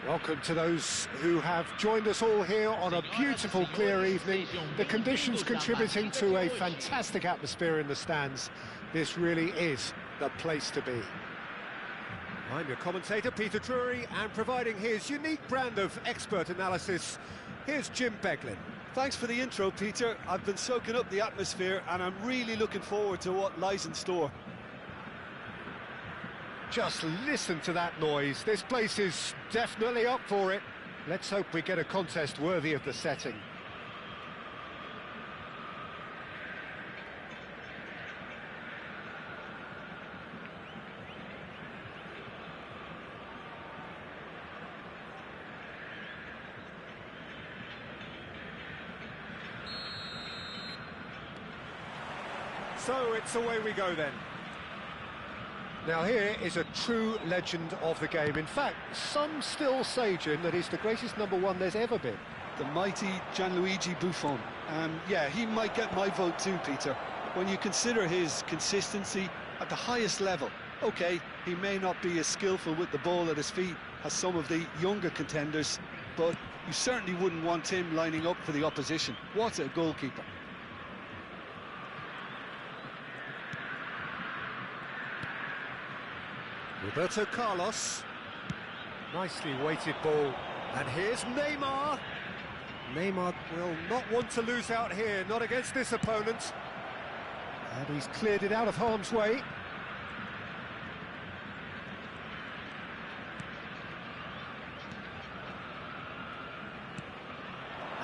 Welcome to those who have joined us all here on a beautiful, clear evening. The conditions contributing to a fantastic atmosphere in the stands. This really is the place to be. I'm your commentator, Peter Drury, and providing his unique brand of expert analysis, here's Jim Beglin. Thanks for the intro, Peter. I've been soaking up the atmosphere, and I'm really looking forward to what lies in store. Just listen to that noise. This place is definitely up for it. Let's hope we get a contest worthy of the setting. So it's away we go then. Now here is a true legend of the game. In fact, some still say, Jim, that he's the greatest number one there's ever been. The mighty Gianluigi Buffon. Yeah, he might get my vote too, Peter. When you consider his consistency at the highest level, okay, he may not be as skillful with the ball at his feet as some of the younger contenders, but you certainly wouldn't want him lining up for the opposition. What a goalkeeper. Roberto Carlos, nicely weighted ball, and here's Neymar. Neymar will not want to lose out here, not against this opponent. And he's cleared it out of harm's way.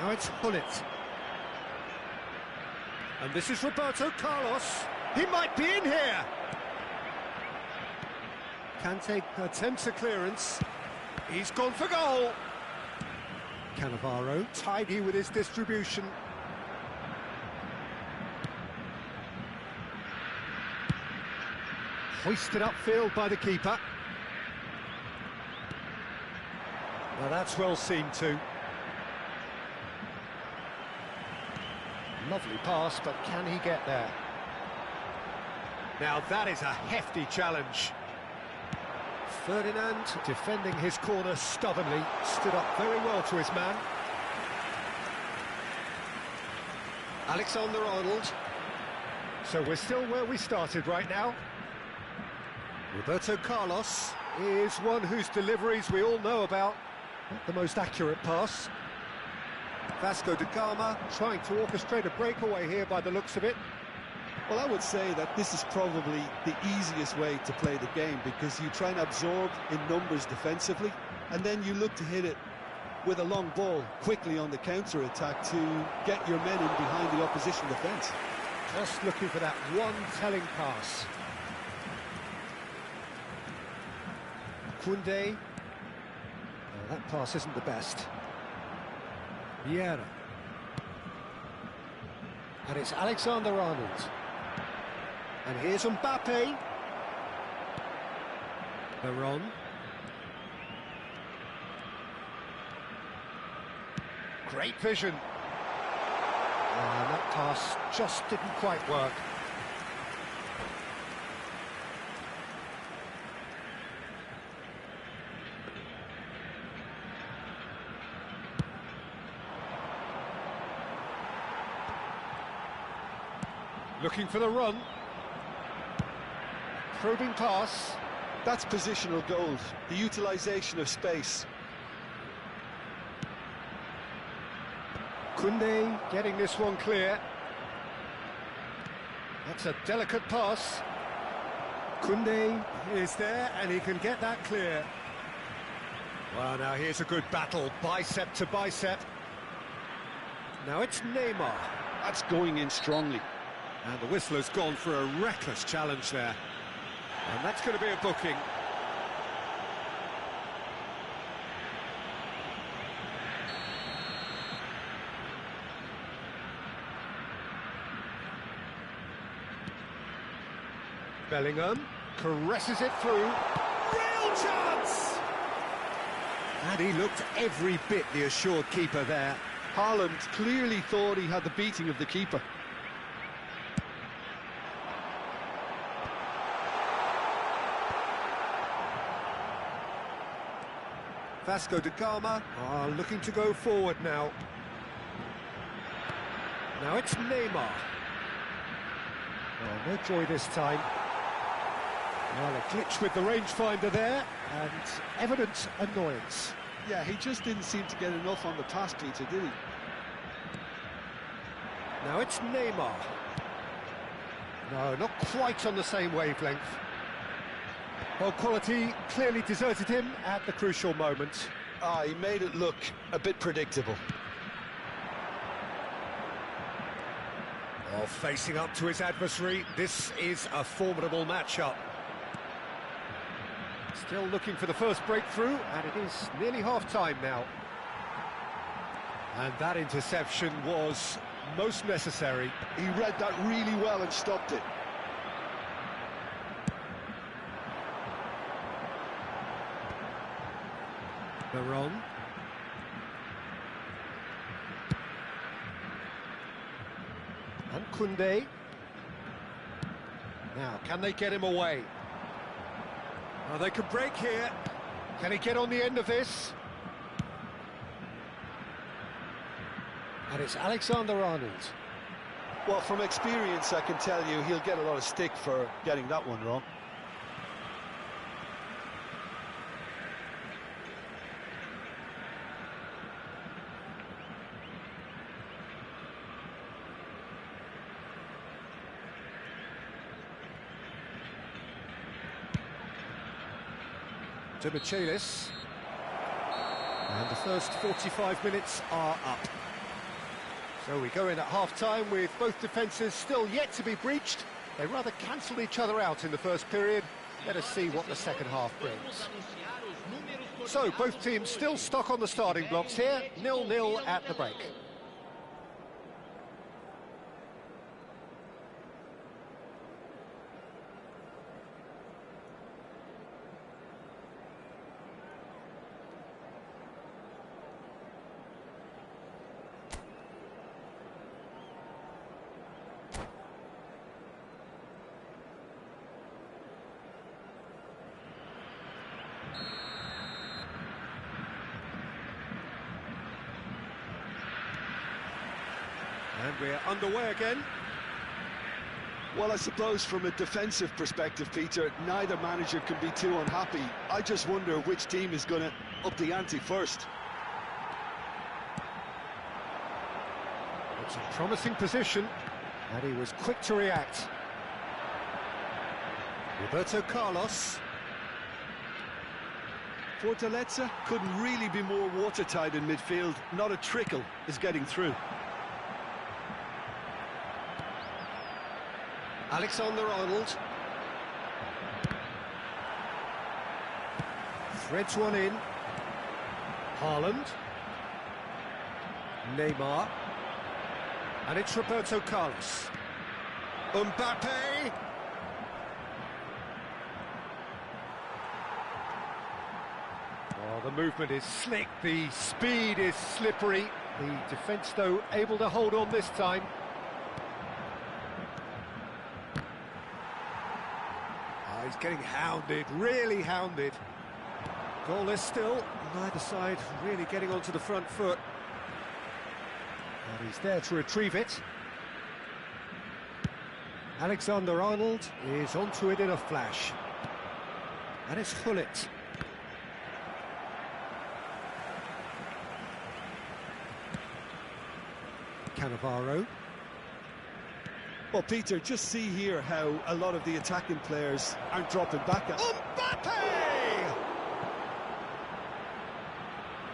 Now it's Hullet. And this is Roberto Carlos. He might be in here. Kante attempts a clearance. He's gone for goal. Cannavaro tidy with his distribution. Hoisted upfield by the keeper. Now that's well seen too. Lovely pass, but can he get there? Now that is a hefty challenge. Ferdinand, defending his corner stubbornly, stood up very well to his man. Alexander-Arnold. So we're still where we started right now. Roberto Carlos is one whose deliveries we all know about. Not the most accurate pass. Vasco da Gama trying to orchestrate a breakaway here by the looks of it. Well, I would say that this is probably the easiest way to play the game, because you try and absorb in numbers defensively, and then you look to hit it with a long ball quickly on the counter-attack to get your men in behind the opposition defence. Just looking for that one telling pass. Koundé. Oh, that pass isn't the best. Vieira. And it's Alexander-Arnold. And here's Mbappe. Veron. Great vision. And that pass just didn't quite work. Looking for the run. Probing pass. That's positional gold, the utilisation of space. Koundé getting this one clear. That's a delicate pass. Koundé is there and he can get that clear. Well, now here's a good battle, bicep to bicep. Now it's Neymar. That's going in strongly. And the whistler's gone for a reckless challenge there. And that's going to be a booking. Bellingham caresses it through. Real chance! And he looked every bit the assured keeper there. Haaland clearly thought he had the beating of the keeper. Vasco da Gama are looking to go forward now. Now it's Neymar. Oh, no joy this time. Well, a glitch with the rangefinder there, and evident annoyance. Yeah, he just didn't seem to get enough on the pass, Peter, did he? Now it's Neymar. No, not quite on the same wavelength. Well, quality clearly deserted him at the crucial moment. Ah, he made it look a bit predictable. Oh, facing up to his adversary, this is a formidable matchup. Still looking for the first breakthrough, and it is nearly half-time now. And that interception was most necessary. He read that really well and stopped it. Baron. And Koundé. Now, can they get him away? Oh, they could break here. Can he get on the end of this? And it's Alexander-Arnold. Well, from experience, I can tell you he'll get a lot of stick for getting that one wrong. To Michelis. And the first 45 minutes are up. So we go in at half-time with both defences still yet to be breached. They rather cancelled each other out in the first period. Let us see what the second half brings. So both teams still stuck on the starting blocks here, 0-0 at the break. And we're underway again. Well, I suppose from a defensive perspective, Peter, neither manager can be too unhappy. I just wonder which team is going to up the ante first. It's a promising position, and he was quick to react. Roberto Carlos. Fortaleza couldn't really be more watertight in midfield. Not a trickle is getting through. Alexander-Arnold. Threads one in. Haaland. Neymar. And it's Roberto Carlos. Mbappe. Oh, the movement is slick, the speed is slippery. The defence, though, able to hold on this time. Oh, he's getting hounded, really hounded. Goalless still, neither side really getting onto the front foot. And he's there to retrieve it. Alexander-Arnold is onto it in a flash. And it's Gullit. Cannavaro. Well, Peter, just see here how a lot of the attacking players aren't dropping back at... Mbappe!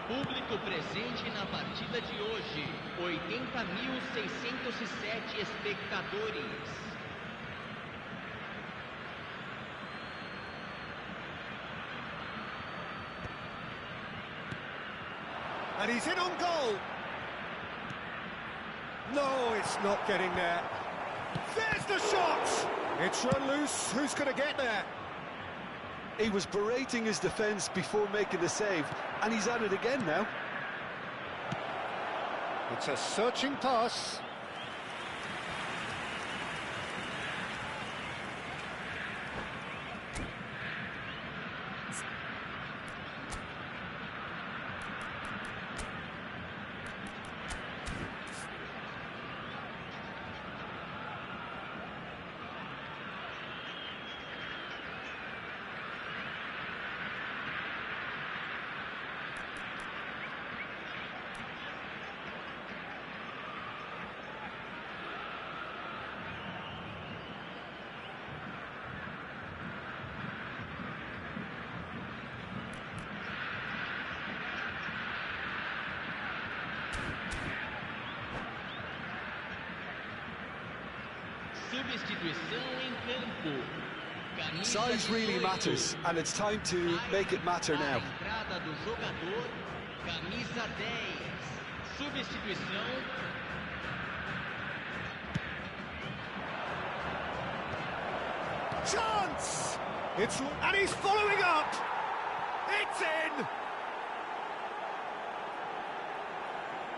Público presente na partida de hoje, 80.607 espectadores. And he's in on goal. No, it's not getting there. There's the shot! It's run loose. Who's going to get there? He was berating his defence before making the save, and he's at it again now. It's a searching pass. Substituição em campo. Camisa Size really 18. matters, and it's time to make it matter Para a now. entrada do jogador, camisa 10. Substituição. Chance! And he's following up! It's in!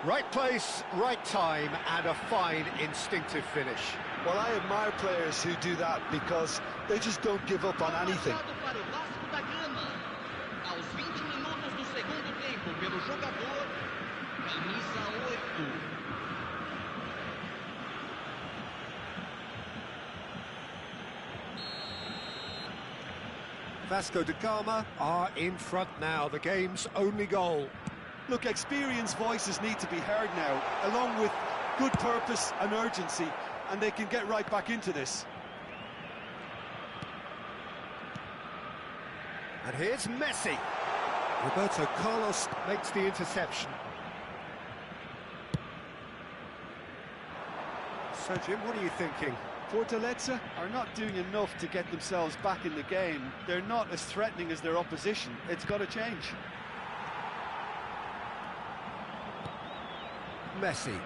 Right place, right time, and a fine instinctive finish. Well, I admire players who do that because they just don't give up on anything. Avançado para o Vasco da Gama. Aos 20 minutos do segundo tempo, pelo jogador, camisa 8. Vasco da Gama are in front now, the game's only goal. Look, experienced voices need to be heard now, along with good purpose and urgency, and they can get right back into this. And here's Messi. Roberto Carlos makes the interception. So, Jim, what are you thinking? Fortaleza are not doing enough to get themselves back in the game. They're not as threatening as their opposition. It's got to change. Messi.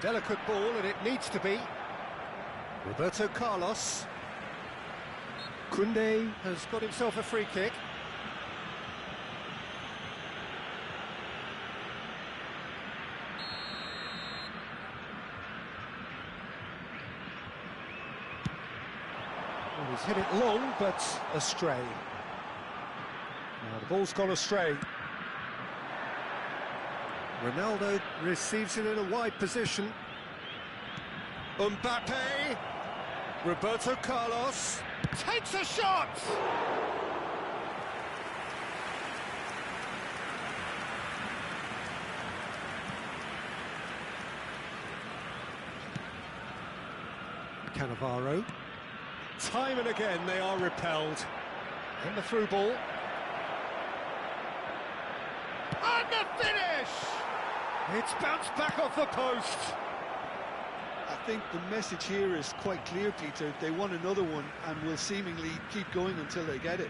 Delicate ball, and it needs to be. Roberto Carlos. Koundé has got himself a free kick. Well, he's hit it long, but astray. Now the ball's gone astray. Ronaldo receives it in a wide position. Mbappe. Roberto Carlos takes a shot! Cannavaro. Time and again they are repelled. And the through ball. And the finish! It's bounced back off the post. I think the message here is quite clear, Peter. They want another one and will seemingly keep going until they get it.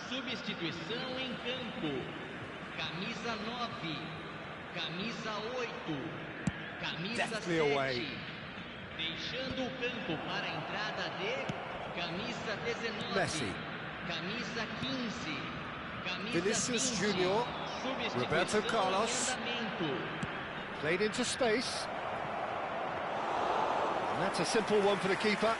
Substituição em campo. Camisa 9. Camisa 8. Camisa Deftly 7. away. Deixando o campo para a entrada de camisa 19. Messi. Camisa 15. Camisa Vinicius 20. Junior. Substituição Roberto Carlos. em andamento. Played into space. And that's a simple one for the keeper.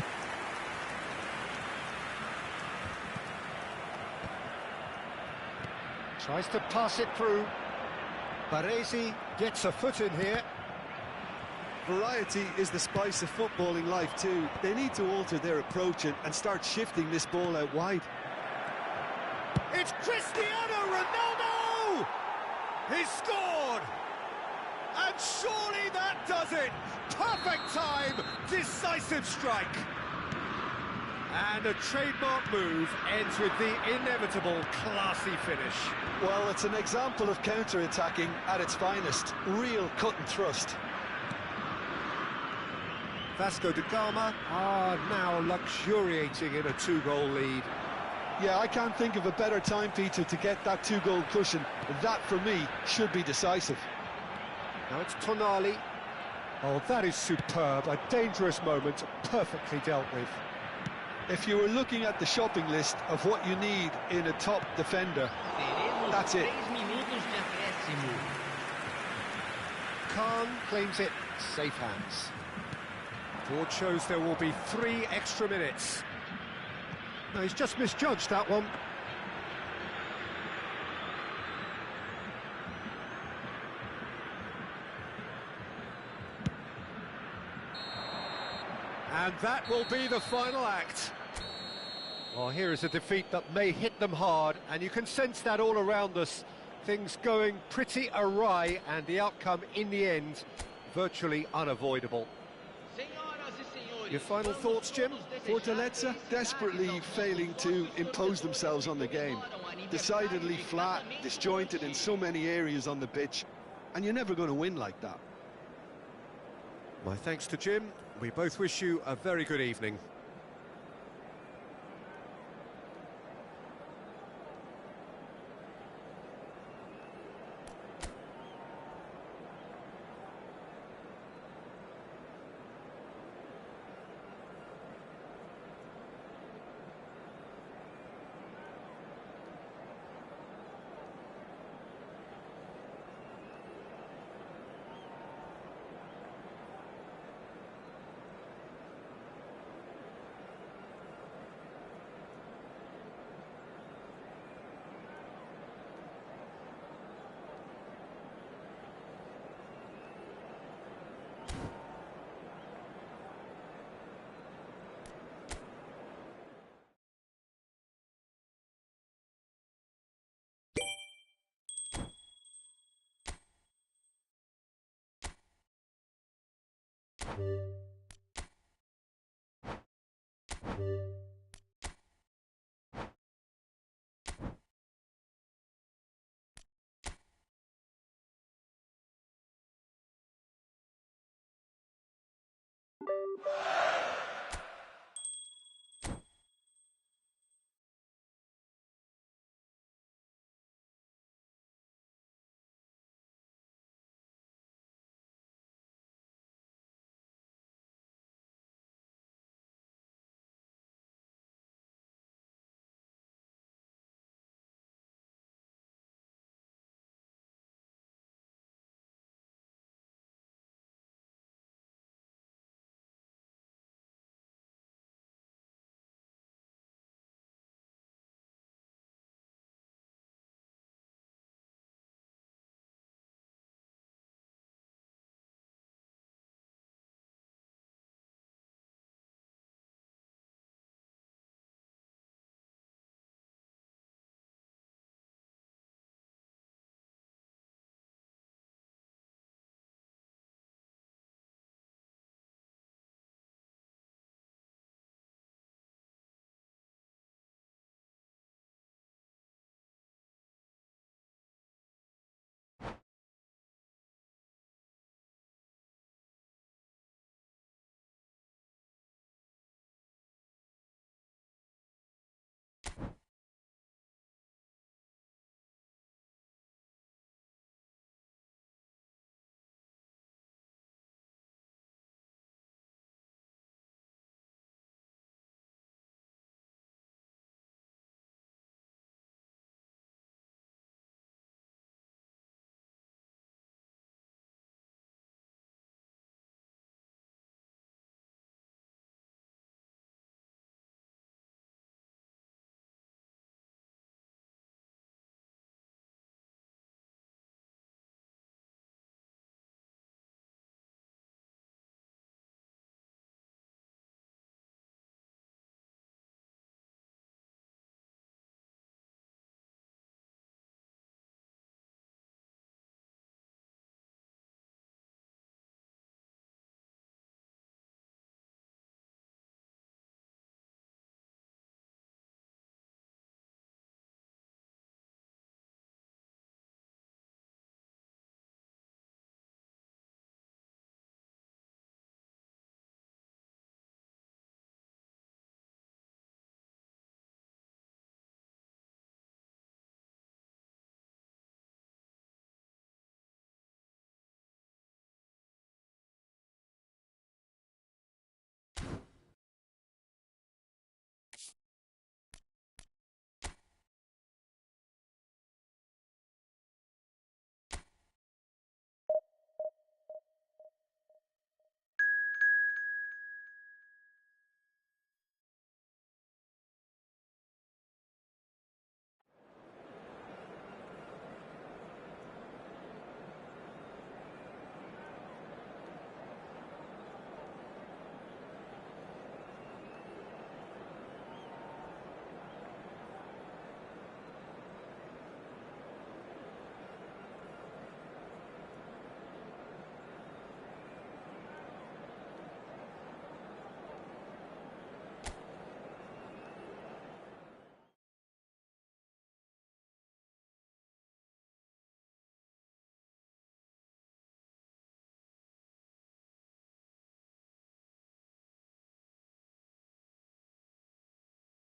Tries to pass it through. Baresi gets a foot in here. Variety is the spice of footballing life too. They need to alter their approach and start shifting this ball out wide. It's Cristiano Ronaldo! He's scored! And surely that does it! Perfect time, decisive strike! And a trademark move ends with the inevitable classy finish. Well, it's an example of counter-attacking at its finest. Real cut and thrust. Vasco da Gama are now luxuriating in a 2-goal lead. Yeah, I can't think of a better time, Peter, to get that 2-goal cushion. That, for me, should be decisive. Now it's Tonali. Oh, that is superb. A dangerous moment, perfectly dealt with. If you were looking at the shopping list of what you need in a top defender, that's it. Khan claims it, safe hands. Board shows there will be 3 extra minutes. No, he's just misjudged that one. And that will be the final act. Well, here is a defeat that may hit them hard, and you can sense that all around us. Things going pretty awry, and the outcome in the end virtually unavoidable. Your final thoughts, Jim? Fortaleza desperately failing to impose themselves on the game. Decidedly flat, disjointed in so many areas on the pitch, and you're never going to win like that. My thanks to Jim. We both wish you a very good evening.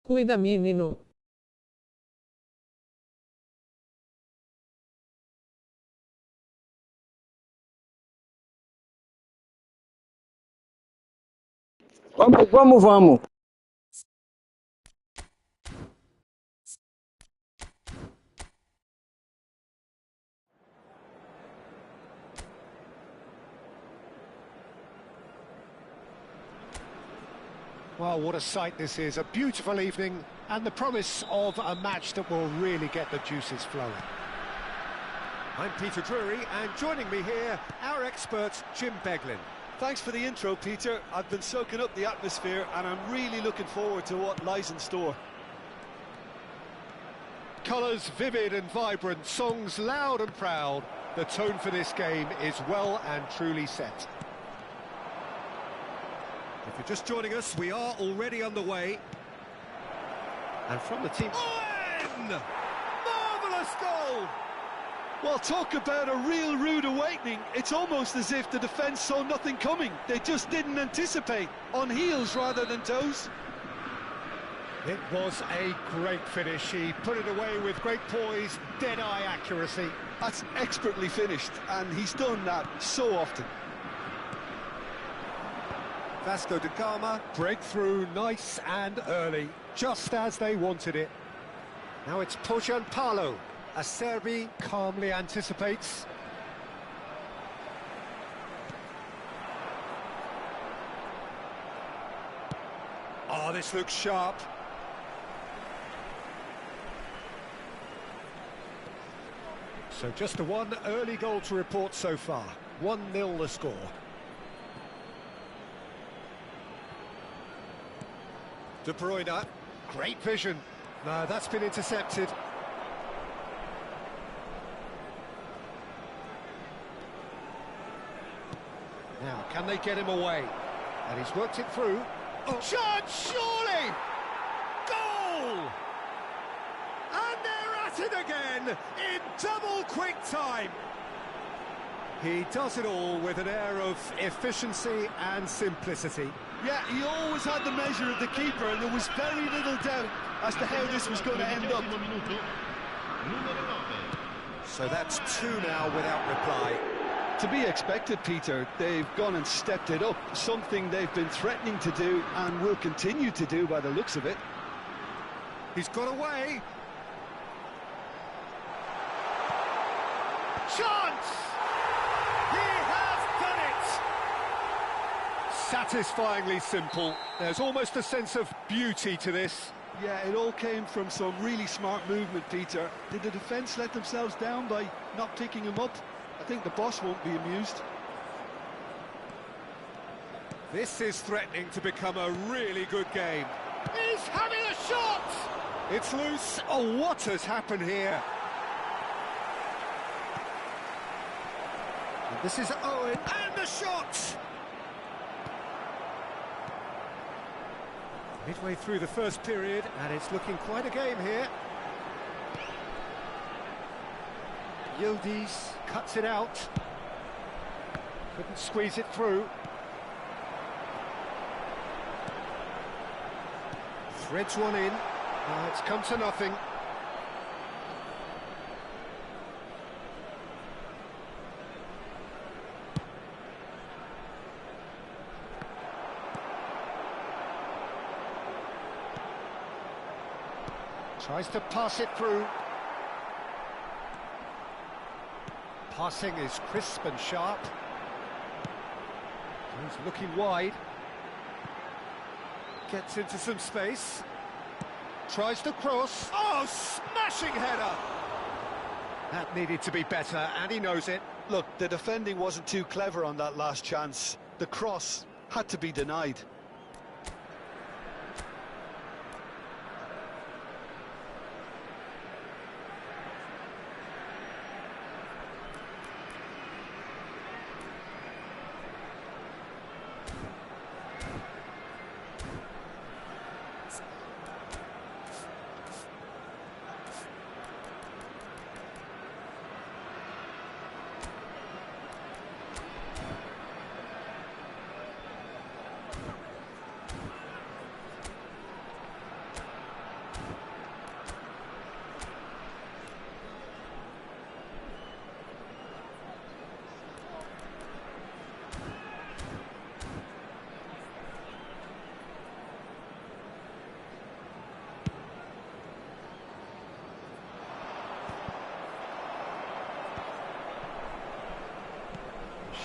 Cuida, menino. Vamos, vamos, vamos. Well, what a sight this is. A beautiful evening and the promise of a match that will really get the juices flowing. I'm Peter Drury, and joining me here, our expert, Jim Beglin. Thanks for the intro, Peter. I've been soaking up the atmosphere and I'm really looking forward to what lies in store. Colours vivid and vibrant, songs loud and proud. The tone for this game is well and truly set. If you're just joining us, we are already underway. And from the team... Owen! Marvellous goal! Well, talk about a real rude awakening. It's almost as if the defence saw nothing coming. They just didn't anticipate. On heels rather than toes. It was a great finish. He put it away with great poise, dead-eye accuracy. That's expertly finished, and he's done that so often. Vasco da Gama, breakthrough, nice and early, just as they wanted it. Now it's Pojan Palo. Acerbi calmly anticipates. Oh, this looks sharp. So just the one early goal to report so far. 1-0 the score. De Bruyne, great vision. No, that's been intercepted. Now, can they get him away? And he's worked it through. Oh, chance, surely! Goal! And they're at it again in double quick time. He does it all with an air of efficiency and simplicity. Yeah, he always had the measure of the keeper, and there was very little doubt as to how this was going to end up. So that's 2 now without reply. To be expected, Peter. They've gone and stepped it up, something they've been threatening to do and will continue to do by the looks of it. He's got away. Chance! He has done it! Satisfyingly simple. There's almost a sense of beauty to this. Yeah, it all came from some really smart movement, Peter. Did the defence let themselves down by not picking him up? I think the boss won't be amused. This is threatening to become a really good game. He's having a shot! It's loose. Oh, what has happened here? And this is Owen, and the shot! Midway through the first period, and it's looking quite a game here. Yildiz cuts it out. Couldn't squeeze it through. Threads one in. It's come to nothing. Tries to pass it through. Passing is crisp and sharp. He's looking wide. Gets into some space. Tries to cross. Oh, smashing header! That needed to be better, and he knows it. Look, the defending wasn't too clever on that last chance. The cross had to be denied.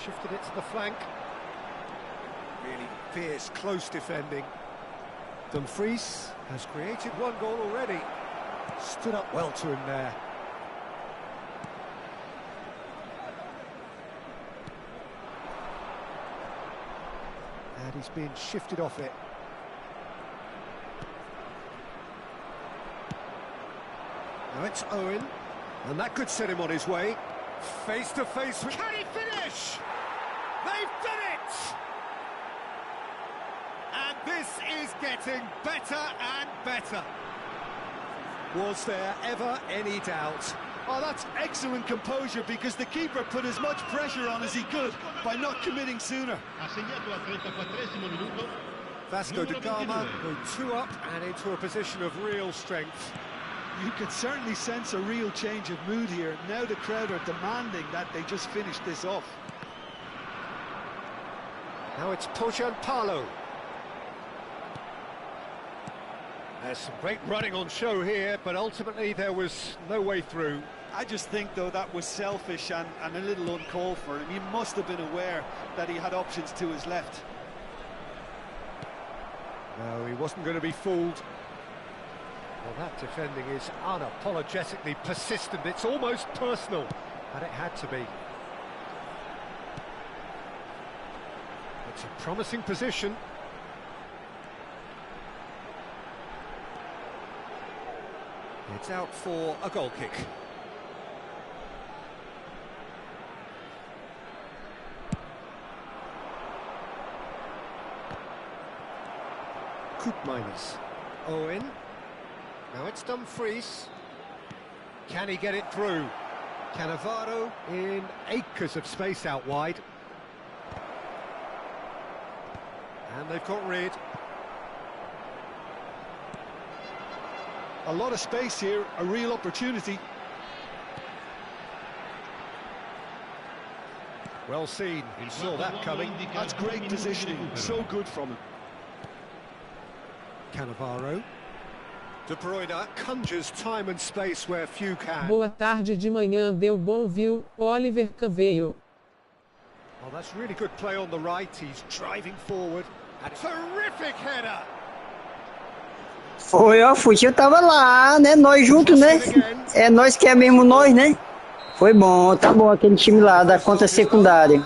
shifted it to the flank. Really fierce, close defending. Dumfries has created one goal already. Stood up well to him there. And he's been shifted off it. Now it's Owen, and that could set him on his way. Face to face with... Can he finish? They've done it! And this is getting better and better. Was there ever any doubt? Oh, that's excellent composure, because the keeper put as much pressure on as he could by not committing sooner. Vasco da Gama go 2 up and into a position of real strength. You could certainly sense a real change of mood here. Now the crowd are demanding that they just finish this off. Now it's Pojan Palo. There's some great running on show here, but ultimately there was no way through. I just think, though, that was selfish and a little uncalled for him. He must have been aware that he had options to his left. No, he wasn't going to be fooled. Well, that defending is unapologetically persistent. It's almost personal, and it had to be. It's a promising position. It's out for a goal kick. Koopmeiners. Owen. Now it's Dumfries. Can he get it through? Cannavaro in acres of space out wide. And they've got rid. A lot of space here, a real opportunity. Well seen, he saw that coming. That's great positioning, so good from him. Cannavaro. De Bruyne conjures time and space where few can. Boa tarde de manhã deu bom viu, Oliver veio. Well, that's really good play on the right, he's driving forward. A terrific header! Foi, ó, Futil tava lá, né? Nós juntos, né? É nós que é mesmo nós, né? Foi bom, tá bom aquele time lá da conta secundária.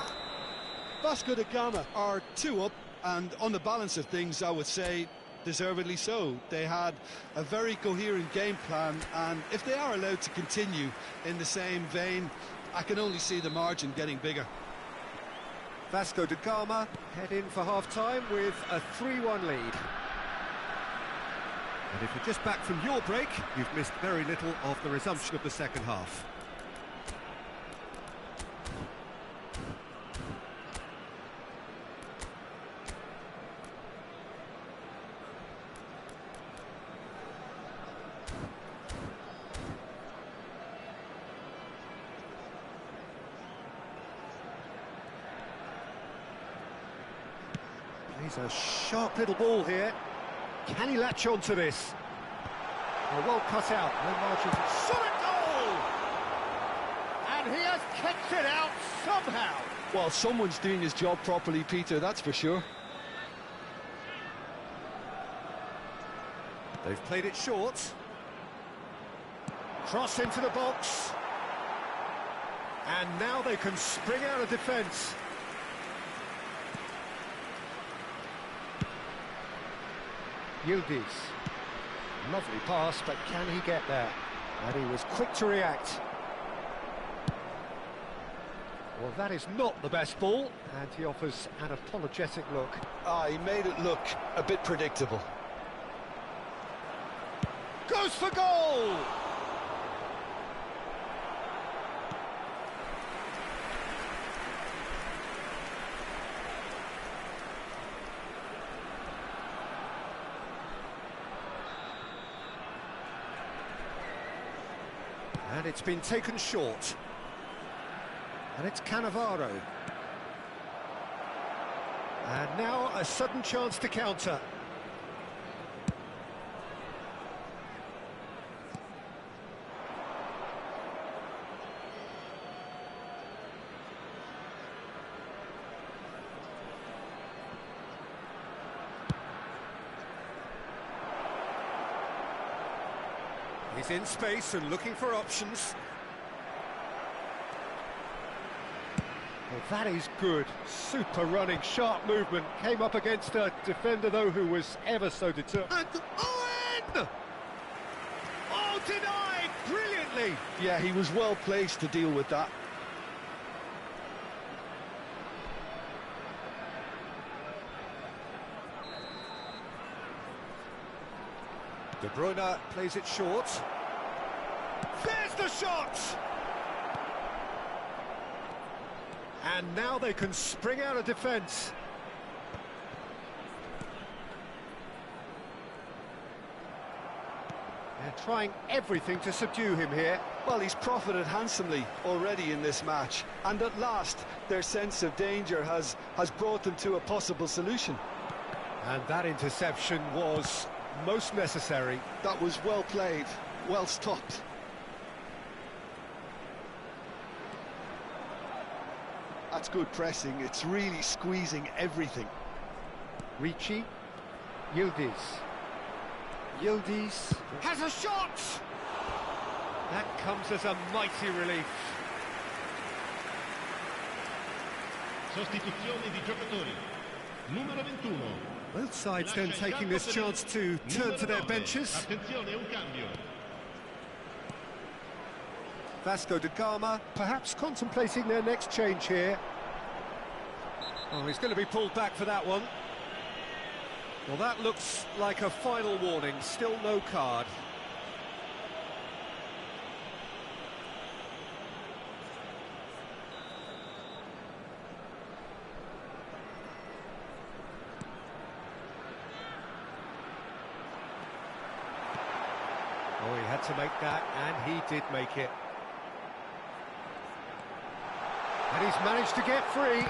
Vasco da Gama are 2 up, and on the balance of things, I would say deservedly so. They had a very coherent game plan, and if they are allowed to continue in the same vein, I can only see the margin getting bigger. Vasco da Gama head in for half-time with a 3-1 lead. And if you're just back from your break, you've missed very little of the resumption of the second half. He's a sharp little ball here. Can he latch on to this? Oh, well cut out, no margin. Solid goal! And he has kicked it out somehow. Well, someone's doing his job properly, Peter, that's for sure. They've played it short. Cross into the box. And now they can spring out of defence. Yildiz. Lovely pass, but can he get there? And he was quick to react. Well, that is not the best ball, and he offers an apologetic look. He made it look a bit predictable. Goes for goal! And it's been taken short. And it's Cannavaro. And now a sudden chance to counter. He's in space and looking for options. Well, that is good. Super running, sharp movement. Came up against a defender, though, who was ever so determined. And Owen! Oh, denied! Brilliantly! Yeah, he was well placed to deal with that. De Bruyne plays it short. There's the shot! And now they can spring out of defence. They're trying everything to subdue him here. Well, he's profited handsomely already in this match, and at last their sense of danger has brought them to a possible solution. And that interception was most necessary. That was well played, well stopped. That's good pressing, it's really squeezing everything. Ricci, Yildiz. Yildiz has a shot! That comes as a mighty relief. Sostituzione di giocatori. Numero 21. Both sides then taking this chance to turn to their benches. Attenzione, un cambio. Vasco da Gama perhaps contemplating their next change here. Oh, he's going to be pulled back for that one. Well, that looks like a final warning, still no card. Oh, he had to make that, and he did make it. And he's managed to get free.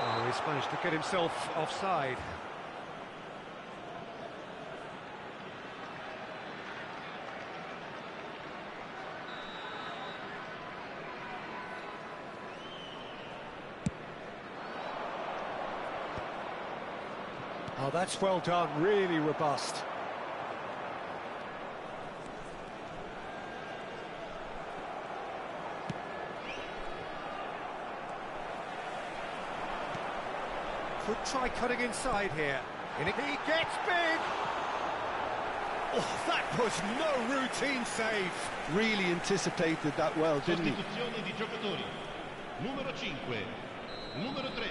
Oh, he's managed to get himself offside. Oh, that's well done, really robust. Could try cutting inside here. And he gets big! Oh, that was no routine save. Really anticipated that well, didn't he? Sostituzione di giocatori. Numero 5, numero 3.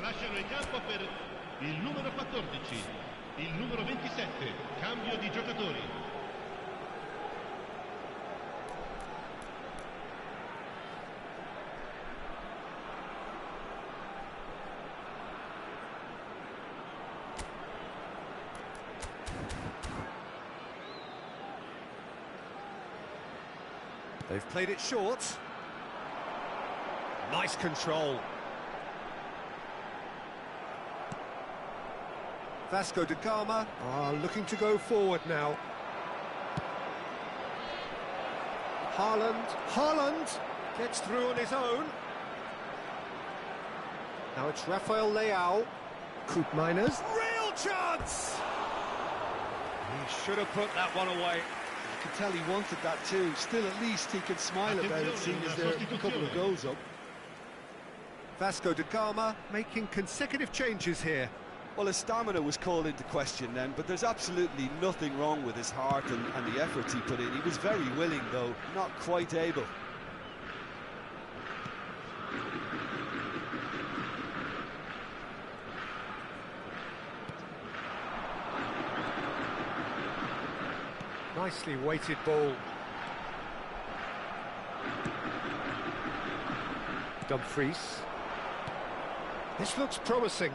Lasciano il campo per il numero 14, il numero 27. Cambio di giocatori. They've played it short. Nice control. Vasco da Gama are looking to go forward now. Haaland gets through on his own. Now it's Rafael Leao. Koopmeiners, real chance! He should have put that one away. You can tell he wanted that too. Still, at least he can smile about it, seeing as there are a couple of goals up. Vasco da Gama making consecutive changes here. Well, his stamina was called into question then, but there's absolutely nothing wrong with his heart and the efforts he put in. He was very willing, though, not quite able. Nicely weighted ball. Dumfries. This looks promising.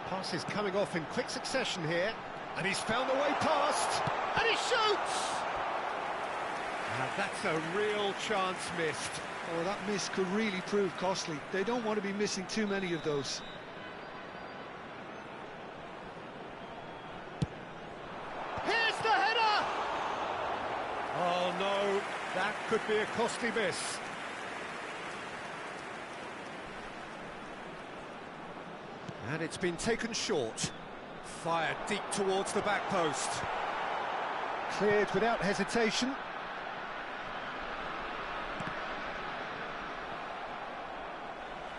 Pass is coming off in quick succession here, and he's found the way past, and he shoots! Now that's a real chance missed. Oh, that miss could really prove costly. They don't want to be missing too many of those. Here's the header! That could be a costly miss. And it's been taken short. Fired deep towards the back post. Cleared without hesitation.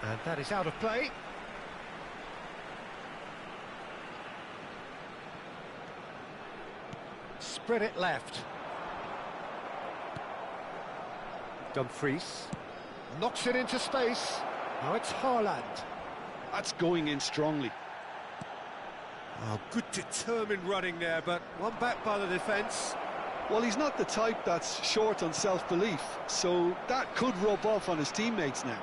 And that is out of play. Spread it left. Dumfries knocks it into space. Now it's Haaland. That's going in strongly. Oh, good determined running there, but one back by the defence. Well, he's not the type that's short on self-belief, so that could rub off on his teammates now.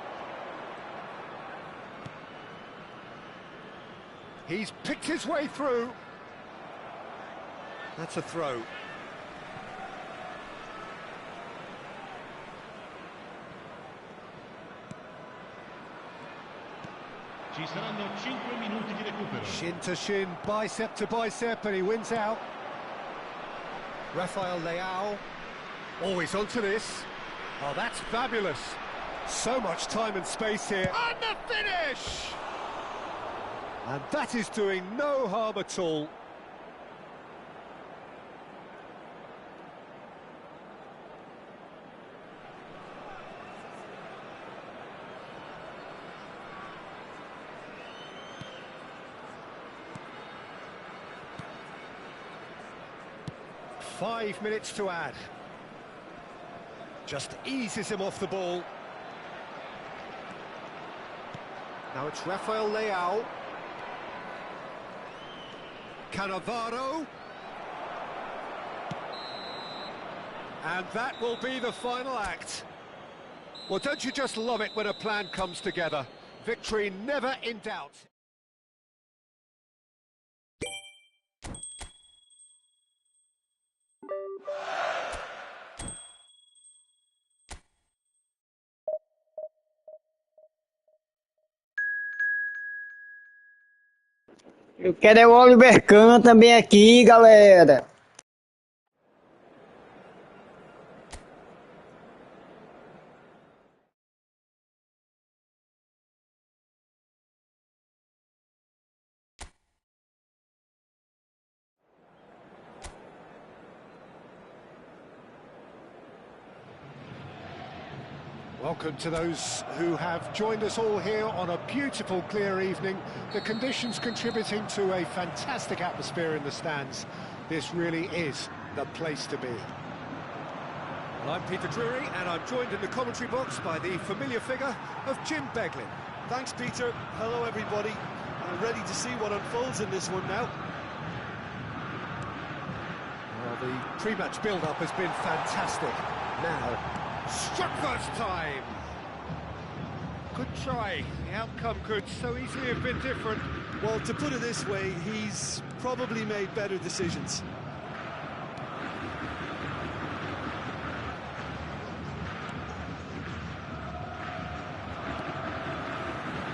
He's picked his way through. That's a throw. Ci saranno 5 minuti di recupero. Shin to shin, bicep to bicep, and he wins out. Rafael Leao. Always onto this. Oh, that's fabulous. So much time and space here. And the finish! And that is doing no harm at all. Five minutes to add. Just eases him off the ball. Now it's Rafael Leao. Cannavaro. And that will be the final act. Well, don't you just love it when a plan comes together? Victory never in doubt. Eu quero é o Oliver Kahn também aqui, galera. Welcome to those who have joined us all here on a beautiful, clear evening. The conditions contributing to a fantastic atmosphere in the stands. This really is the place to be. Well, I'm Peter Drury, and I'm joined in the commentary box by the familiar figure of Jim Beglin. Thanks, Peter. Hello, everybody. I'm ready to see what unfolds in this one now. Well, the pre-match build-up has been fantastic. Now, struck first time. Good try. The outcome could so easily have been different. Well, to put it this way, he's probably made better decisions.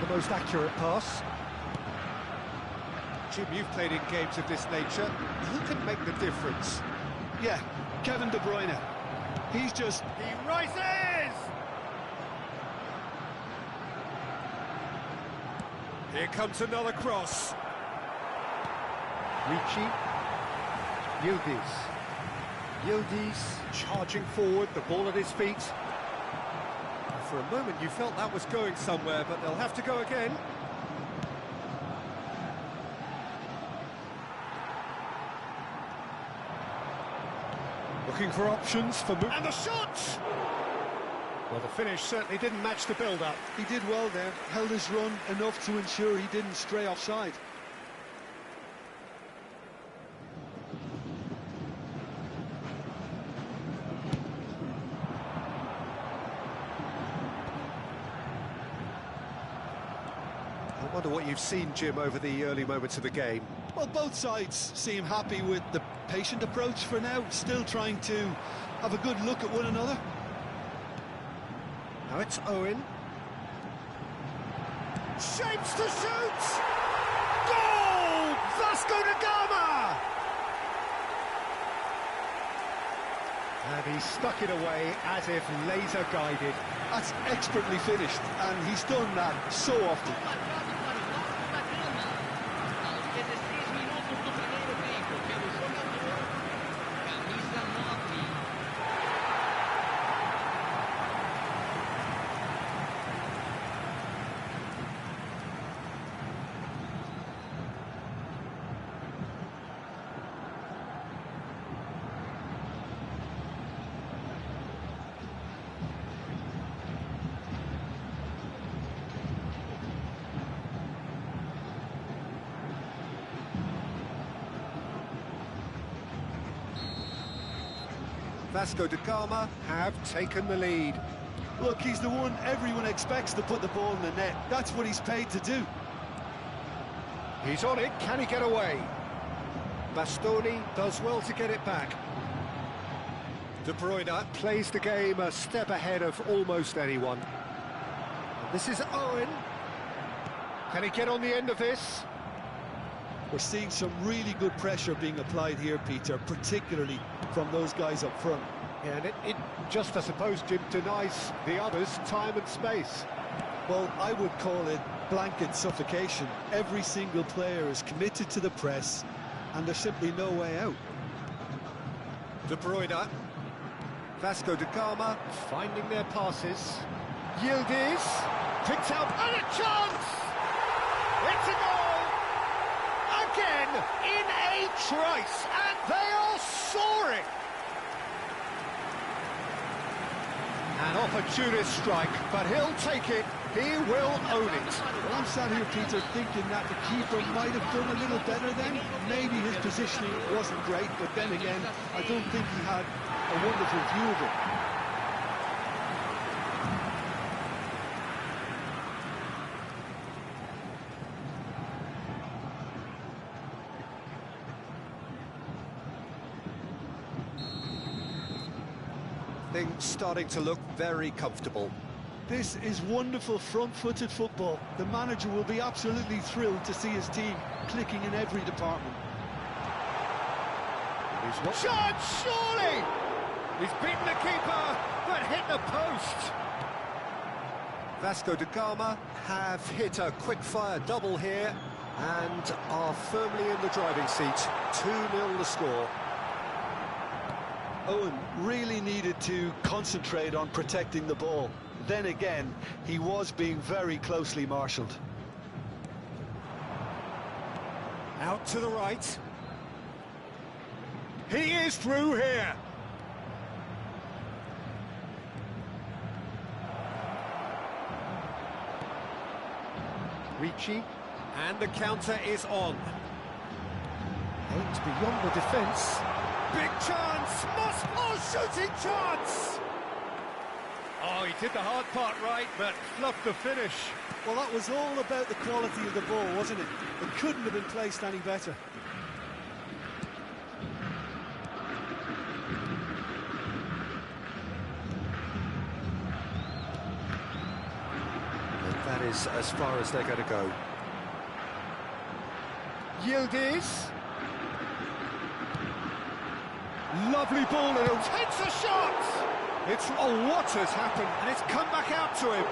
The most accurate pass. Jim, you've played in games of this nature. Who can make the difference? Yeah, Kevin De Bruyne. He rises! Here comes another cross. Ricci. Yildiz charging forward, the ball at his feet. For a moment you felt that was going somewhere, but they'll have to go again. Looking for options for and the shot! Well, the finish certainly didn't match the build-up. He did well there, held his run enough to ensure he didn't stray offside. I wonder what you've seen, Jim, over the early moments of the game. Well, both sides seem happy with the patient approach for now, still trying to have a good look at one another. Now it's Owen. Shapes to shoot! Goal! Vasco da Gama! And he stuck it away as if laser guided. That's expertly finished, and he's done that so often. Aos 16 minutos do primeiro tempo, pelo jogador, camisa 9. Vasco da Gama have taken the lead. Look, he's the one everyone expects to put the ball in the net. That's what he's paid to do. He's on it, can he get away? Bastoni does well to get it back. De Bruyne plays the game a step ahead of almost anyone. And this is Owen. Can he get on the end of this? We're seeing some really good pressure being applied here, Peter, particularly from those guys up front. Yeah, and it just, I suppose, Jim, denies the others time and space. Well, I would call it blanket suffocation. Every single player is committed to the press, and there's simply no way out. De Bruyne. Vasco da Gama finding their passes. Yildiz picked out, and a chance! It's a goal! Again, in a trice, and they are soaring! An opportunist strike, but he'll take it, he will own it. Well, I'm sat here, Peter, thinking that the keeper might have done a little better then. Maybe his positioning wasn't great, but then again, I don't think he had a wonderful view of it. Things starting to look very comfortable. This is wonderful front-footed football. The manager will be absolutely thrilled to see his team clicking in every department. Chance, surely! He's beaten the keeper, but hit the post. Vasco da Gama have hit a quick-fire double here and are firmly in the driving seat. 2-0 the score. Owen really needed to concentrate on protecting the ball. Then again, he was being very closely marshalled. Out to the right. He is through here. Ricci, and the counter is on. Aims beyond the defence. Big chance! Moss shooting chance! Oh, he did the hard part right, but fluffed the finish. Well, that was all about the quality of the ball, wasn't it? It couldn't have been placed any better. And that is as far as they're going to go. Yildiz. Lovely ball, and he'll takes a shot! It's, oh, what has happened? And it's come back out to him.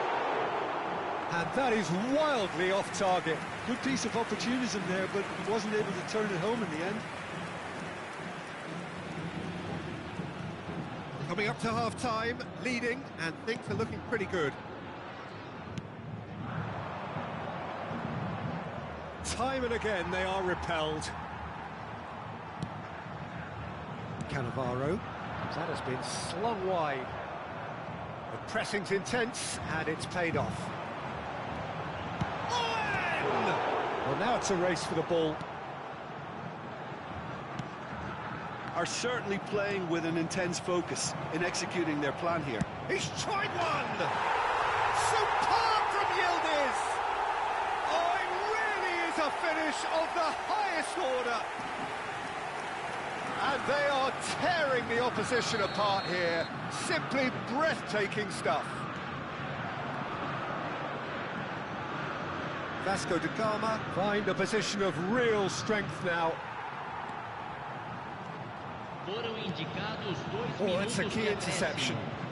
And that is wildly off target. Good piece of opportunism there, but he wasn't able to turn it home in the end. Coming up to half-time, leading, and things are looking pretty good. Time and again, they are repelled. Cannavaro, that has been slung wide. The pressing's intense, and it's paid off. Owen! Well, now it's a race for the ball. Are certainly playing with an intense focus in executing their plan here. He's tried one! Superb from Yildiz! Oh, it really is a finish of the highest order. And they are tearing the opposition apart here. Simply breathtaking stuff. Vasco da Gama find a position of real strength now. Foram Foram indicados 2 Oh, that's a minutos key de interception. acréscimo.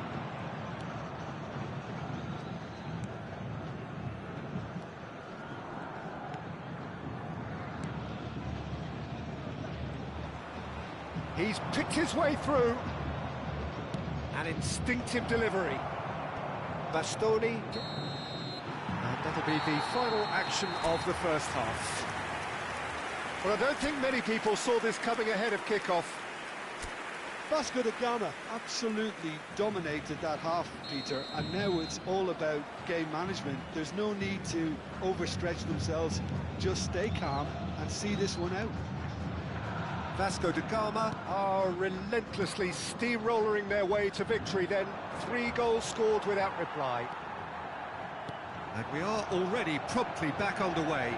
He's picked his way through. An instinctive delivery. Bastoni. And that'll be the final action of the first half. Well, I don't think many people saw this coming ahead of kickoff. Vasco da Gama absolutely dominated that half, Peter, and now it's all about game management. There's no need to overstretch themselves. Just stay calm and see this one out. Vasco da Gama are relentlessly steamrolling their way to victory then. 3 goals scored without reply. And we are already promptly back underway.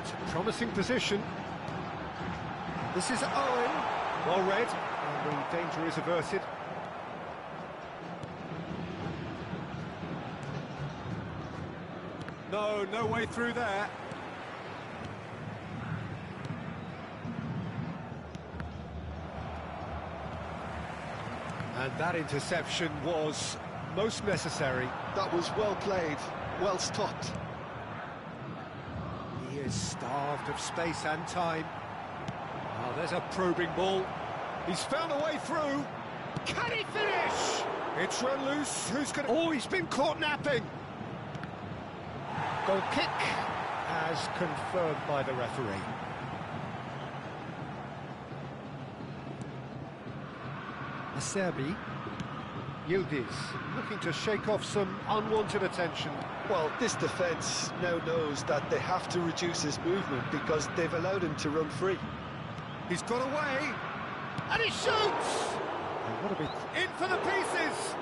It's a promising position. This is Owen. Well read, and the danger is averted. No way through there. And that interception was most necessary. That was well played, well stopped. He is starved of space and time. Oh, there's a probing ball. He's found a way through. Can he finish? It's run loose. Who's going to... Oh, he's been caught napping. Goal kick as confirmed by the referee. Acerbi. Yildiz looking to shake off some unwanted attention. Well, this defence now knows that they have to reduce his movement because they've allowed him to run free. He's got away, and he shoots! And what a big... In for the pieces!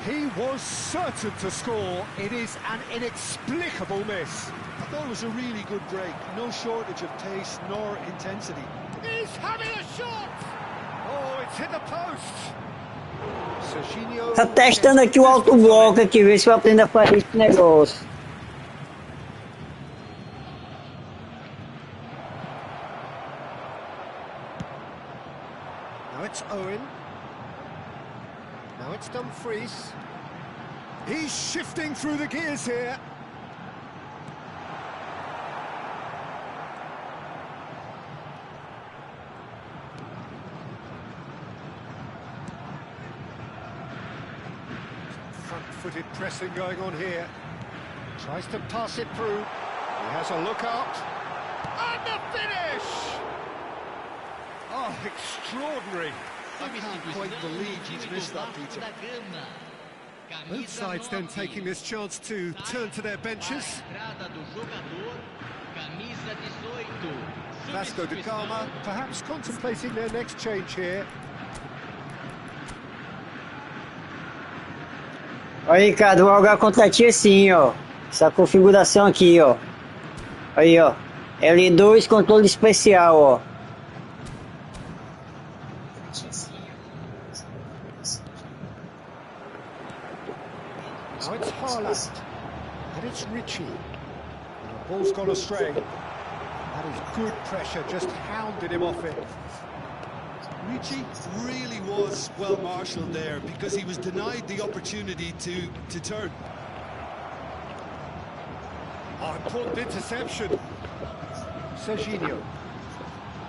He was certain to score. It is an inexplicable miss. I thought it was a really good break. No shortage of pace nor intensity. He's having a shot! Oh, it's hit the post! Serginho... Tá testando aqui o alto bloco aqui, ver se eu aprendo a fazer esse negócio. Now it's Owen. Now it's Dumfries. He's shifting through the gears here. Front-footed pressing going on here. Tries to pass it through. He has a look out. And the finish! Oh, extraordinary. I can't quite believe he's missed that, Peter. Both sides then taking this chance to turn to their benches. Vasco da Gama perhaps contemplating their next change here. Olha, Ricardo, vou jogar contra ti assim, ó. Essa configuração aqui, ó. Aí, ó. L2 controle especial, ó. Now it's Haaland, and it's Richie. The ball's gone astray. That is good pressure, just hounded him off it. Richie really was well marshalled there because he was denied the opportunity to turn. Oh, important interception. Serginho.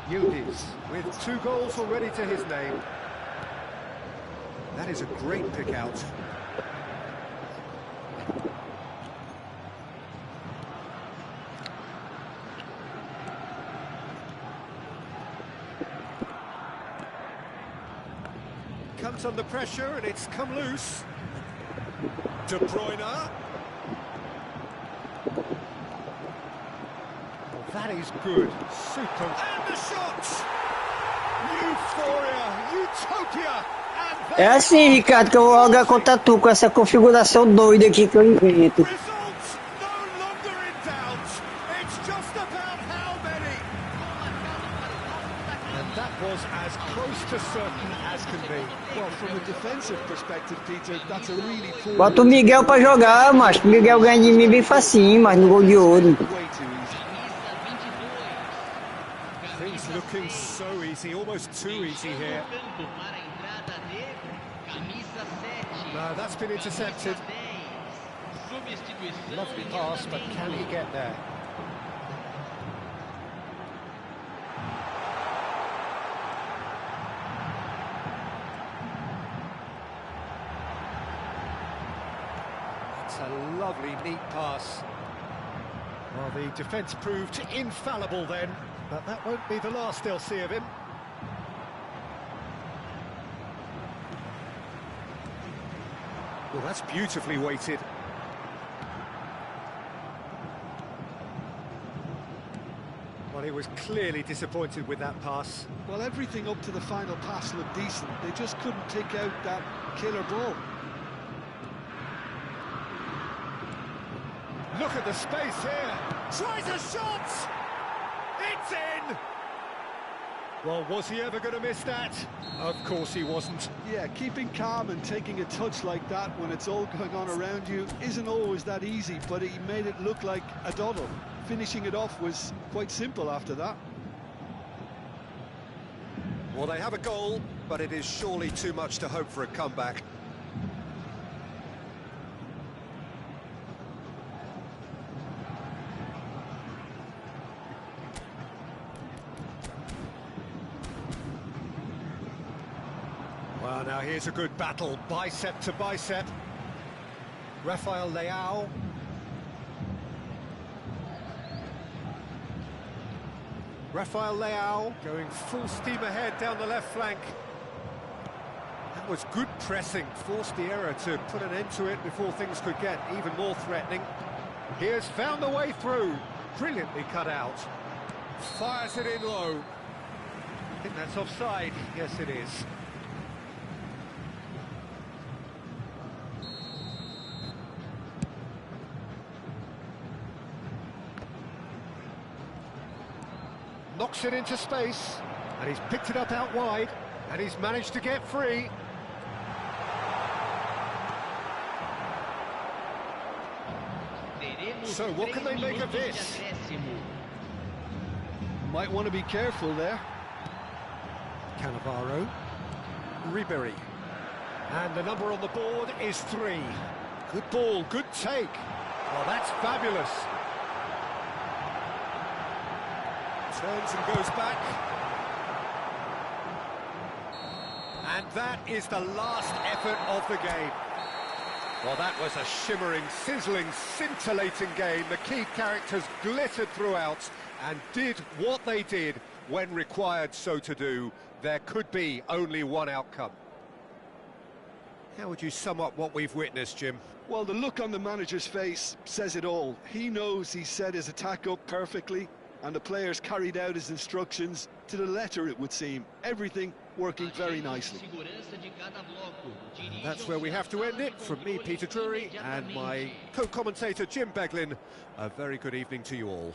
Yildiz with 2 goals already to his name. That is a great pick out. Comes under pressure and it's come loose. De Bruyne. Oh, that is good. Super. And the shots! Euphoria! Utopia! É assim, Ricardo, que eu vou jogar contra tu com essa configuração doida aqui que eu invento. Results no longer in doubt. It's just about how many. And that was as close to certain as can be. Well, from a defensive perspective, Peter, that's a really poor... Bota o Miguel pra jogar, macho. O Miguel ganha de mim bem facinho, mas no gol de ouro. Way too easy. Things look looking so easy, almost too easy here. No, that's been intercepted. Lovely pass, but can he get there? That's a lovely, neat pass. Well, the defence proved infallible then, but that won't be the last they'll see of him. Well, that's beautifully weighted. Well, he was clearly disappointed with that pass. Well, everything up to the final pass looked decent. They just couldn't pick out that killer ball. Look at the space here. Tries a shot! It's in! Well, was he ever going to miss that? Of course he wasn't. Yeah, keeping calm and taking a touch like that when it's all going on around you isn't always that easy, but he made it look like a doddle. Finishing it off was quite simple after that. Well, they have a goal, but it is surely too much to hope for a comeback. Well, now here's a good battle, bicep to bicep. Rafael Leao. Rafael Leao going full steam ahead down the left flank. That was good pressing, forced the error to put an end to it before things could get even more threatening. He has found the way through, brilliantly cut out. Fires it in low. I think that's offside, yes it is. Knocks it into space, and he's picked it up out wide, and he's managed to get free. So what can they make of this? Might want to be careful there. Cannavaro, Ribery, and the number on the board is 3. Good ball, good take. Oh, that's fabulous. Turns and goes back. And that is the last effort of the game. Well, that was a shimmering, sizzling, scintillating game. The key characters glittered throughout and did what they did when required so to do. There could be only one outcome. How would you sum up what we've witnessed, Jim? Well, the look on the manager's face says it all. He knows he set his attack up perfectly, and the players carried out his instructions to the letter, it would seem. Everything working very nicely. And that's where we have to end it. From me, Peter Drury, and my co-commentator, Jim Beglin, a very good evening to you all.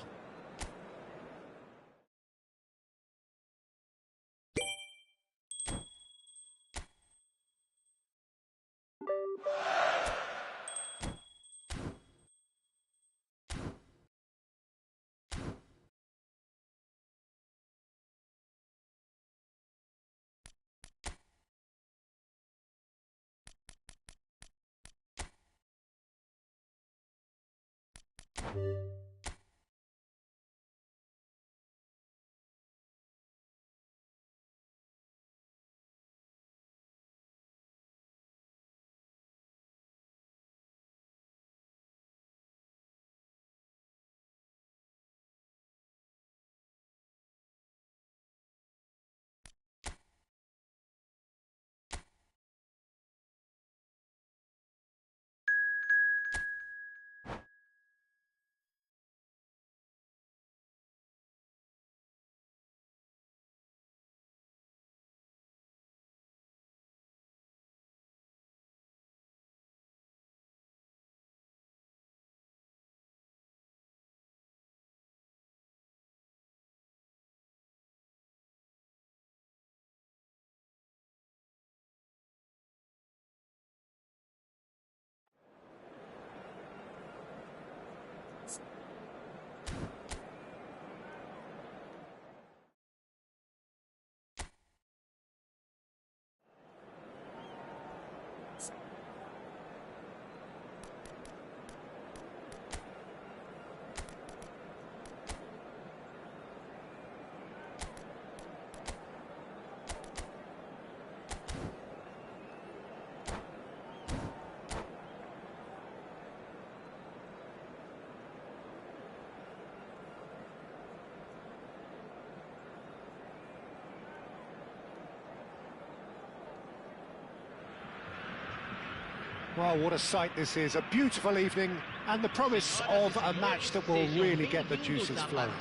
Well, what a sight this is. A beautiful evening and the promise of a match that will really get the juices flowing.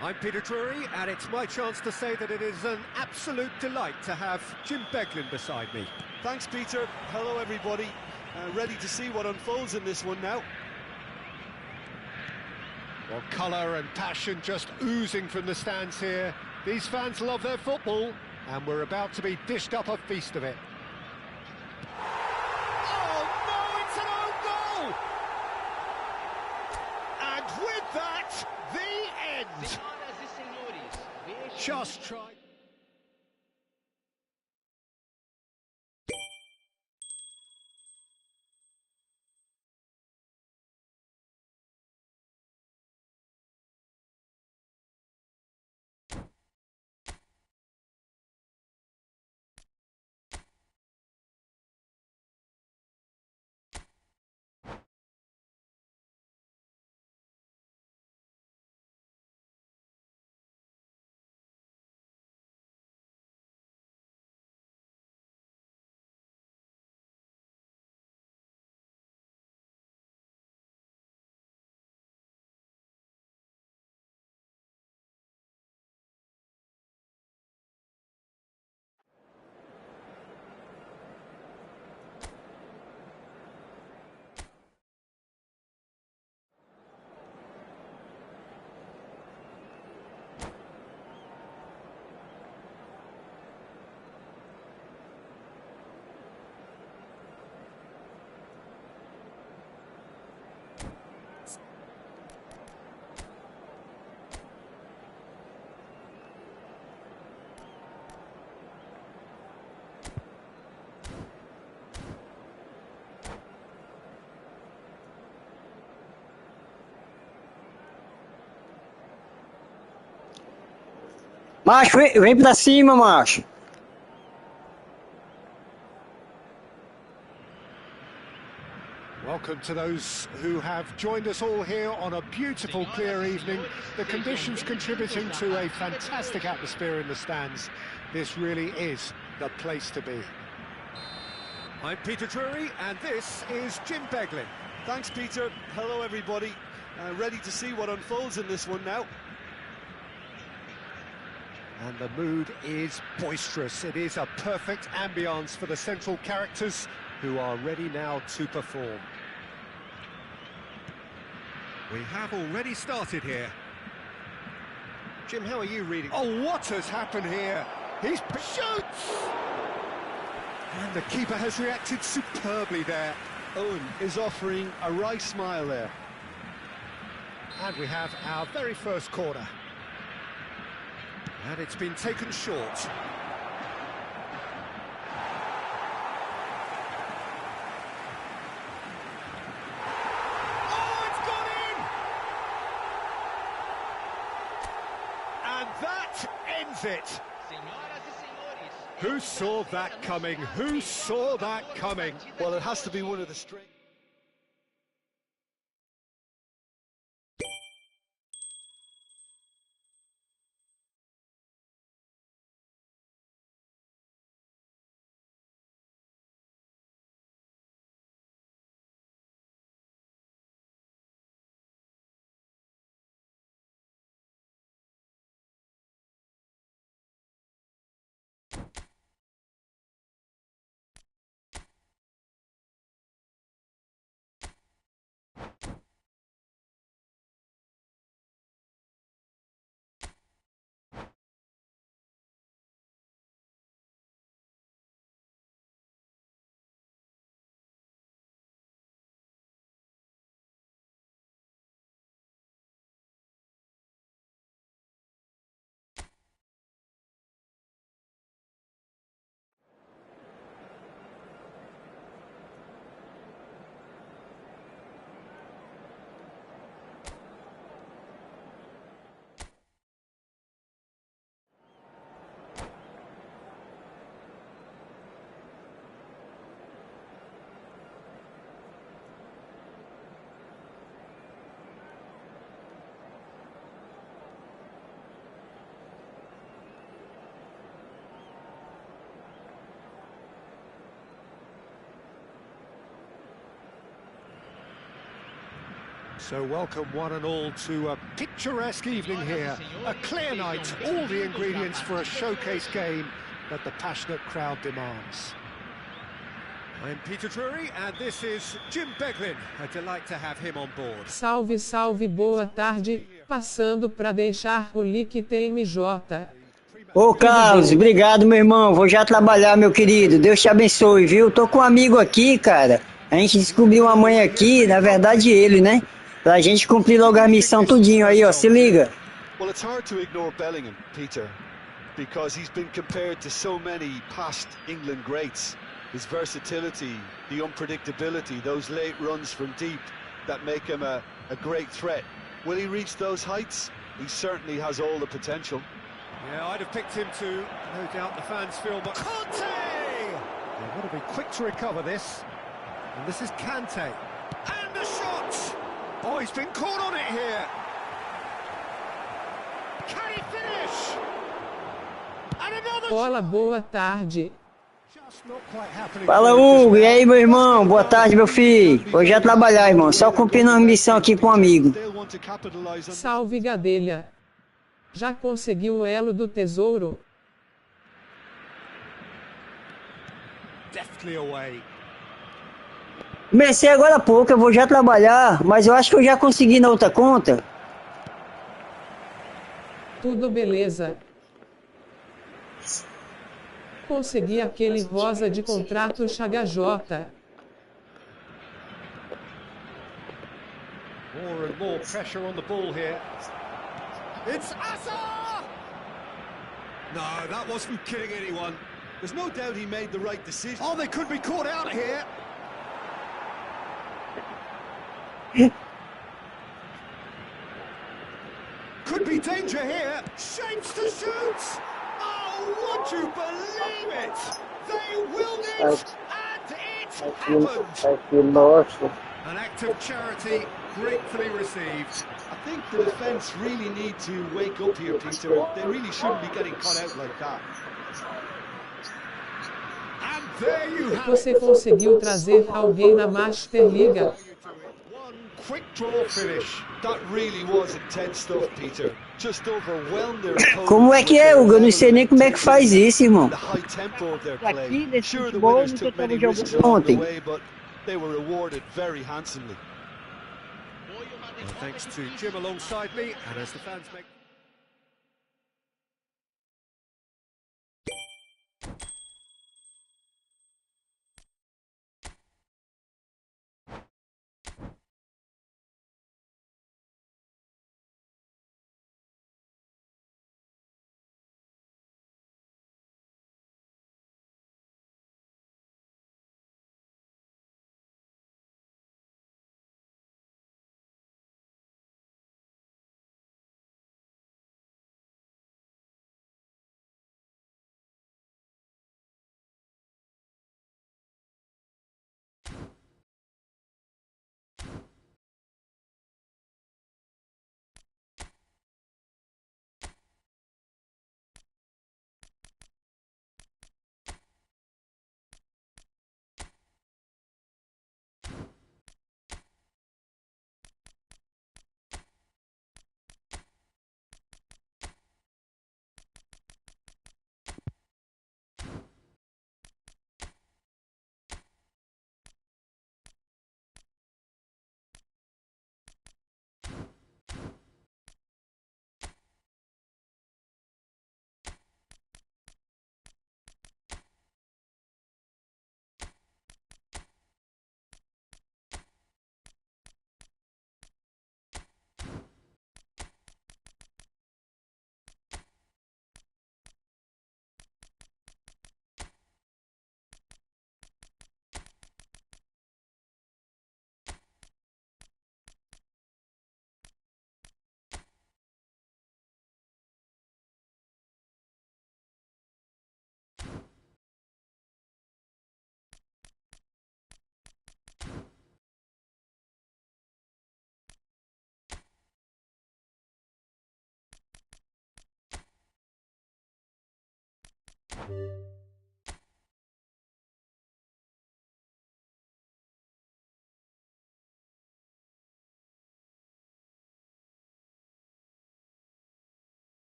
I'm Peter Drury, and it's my chance to say that it is an absolute delight to have Jim Beglin beside me. Thanks, Peter. Hello, everybody. Ready to see what unfolds in this one now. Well, colour and passion just oozing from the stands here. These fans love their football, and we're about to be dished up a feast of it. Oh, no, it's an own goal! And with that, the end! Just try. Macho, vem pra cima, macho. Welcome to those who have joined us all here on a beautiful, clear evening. The conditions contributing to a fantastic atmosphere in the stands. This really is the place to be. I'm Peter Drury, and this is Jim Beglin. Thanks, Peter. Hello, everybody. Ready to see what unfolds in this one now. And the mood is boisterous. It is a perfect ambience for the central characters who are ready now to perform. We have already started here. Jim, how are you reading? Oh, what has happened here? He's shoots! And the keeper has reacted superbly there. Owen is offering a wry smile there. And we have our very first corner. And it's been taken short. Oh, it's gone in! And that ends it. Who saw that coming? Who saw that coming? Well, it has to be one of the strengths. So welcome one and all to a picturesque evening here. A clear night, all the ingredients for a showcase game that the passionate crowd demands. I'm Peter Drury, and this is Jim Beglin. A delight to have him on board. Salve, salve, boa tarde. Passando para deixar o link TMJ. Ô Carlos, obrigado meu irmão, vou já trabalhar meu querido, Deus te abençoe, viu? Tô com um amigo aqui, cara, a gente descobriu uma mãe aqui, na verdade ele, né? Pra gente cumprir logo a missão tudinho aí, ó, se liga. Well, it's hard to ignore Bellingham, Peter, because he's been compared to so many past England greats. His versatility, the unpredictability, those late runs from deep that make him a great threat. Will he reach those heights? He certainly has all the potential. Yeah, I'd have picked him to, no doubt the fans feel, but Kante! They've got to be quick to recover this. And this is Kante. And a shot! Oh, he's been caught on it here. Can he finish? And another Olá, boa tarde. Just not quite happening. Fala Hugo, e aí meu irmão, boa tarde meu filho, vou já trabalhar irmão, só cumprindo uma missão aqui com um amigo. They'll want to capitalize on Salve, Gadelha. Já conseguiu o elo do tesouro? Deftly away. Comecei agora há pouco, eu vou já trabalhar, mas eu acho que eu já consegui na outra conta. Tudo beleza. Consegui aquele rosa de contrato HJ. More and more pressure on the ball here. It's Asa! No, that wasn't kidding anyone. There's no doubt he made the right decision. Oh, they could be caught out here. Could be danger here. Shapes to shoot. Oh, would you believe it? They willed it, and it happened. An act of charity gratefully received. I think the defence really need to wake up here, Peter. They really shouldn't be getting caught out like that. And there you have it. Você conseguiu trazer alguém na Master Liga? One quick draw finish. That really was intense stuff, Peter. Just overwhelmed their opponents. Como é que é, Hugo? Eu não sei nem como é que faz isso, irmão. The high tempo of their Aqui play. nesse Sure, the futebol winners nunca took tava many risks jogando along the ontem. way, but they were rewarded very handsomely. Well, thanks to Jim alongside me, and as the fans make...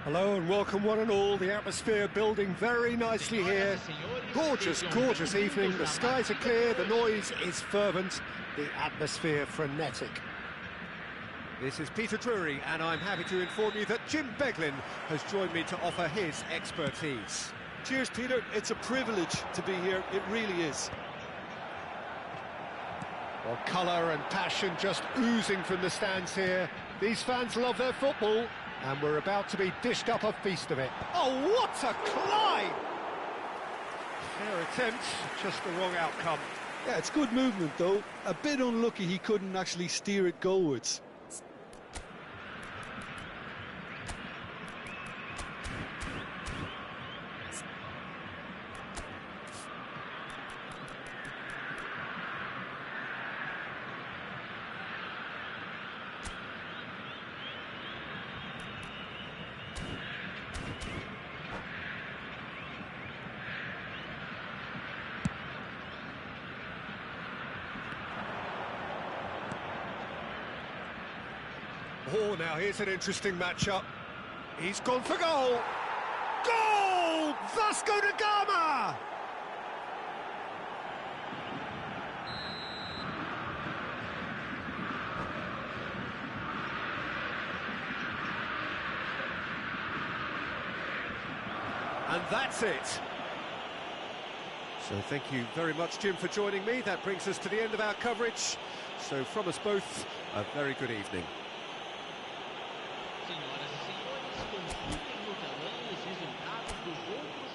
Hello and welcome one and all. The atmosphere building very nicely here. Gorgeous, gorgeous evening. The skies are clear, the noise is fervent, the atmosphere frenetic. This is Peter Drury and I'm happy to inform you that Jim Beglin has joined me to offer his expertise. Cheers, Peter. It's a privilege to be here. It really is. Well, colour and passion just oozing from the stands here. These fans love their football. And we're about to be dished up a feast of it. Oh, what a climb! Fair attempt, just the wrong outcome. Yeah, it's good movement, though. A bit unlucky he couldn't actually steer it goalwards. Oh, now here's an interesting matchup. He's gone for goal. Goal! Vasco da Gama! And that's it. So thank you very much, Jim, for joining me. That brings us to the end of our coverage. So from us both, a very good evening. Senhoras e senhores, consultem no telão os resultados dos outros jogos.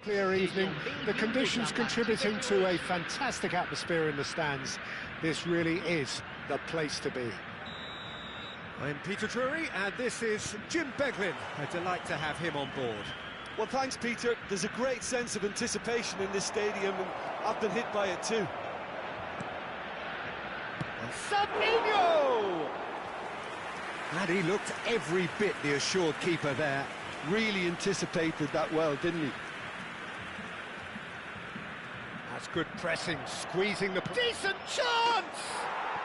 Clear evening, the conditions contributing to a fantastic atmosphere in the stands. This really is the place to be. I'm Peter Drury and this is Jim Beglin. A delight to have him on board. Well, thanks, Peter. There's a great sense of anticipation in this stadium, and I've been hit by it too. Sabinho! And he looked every bit the assured keeper there. Really anticipated that well, didn't he? That's good pressing, squeezing the... Decent chance!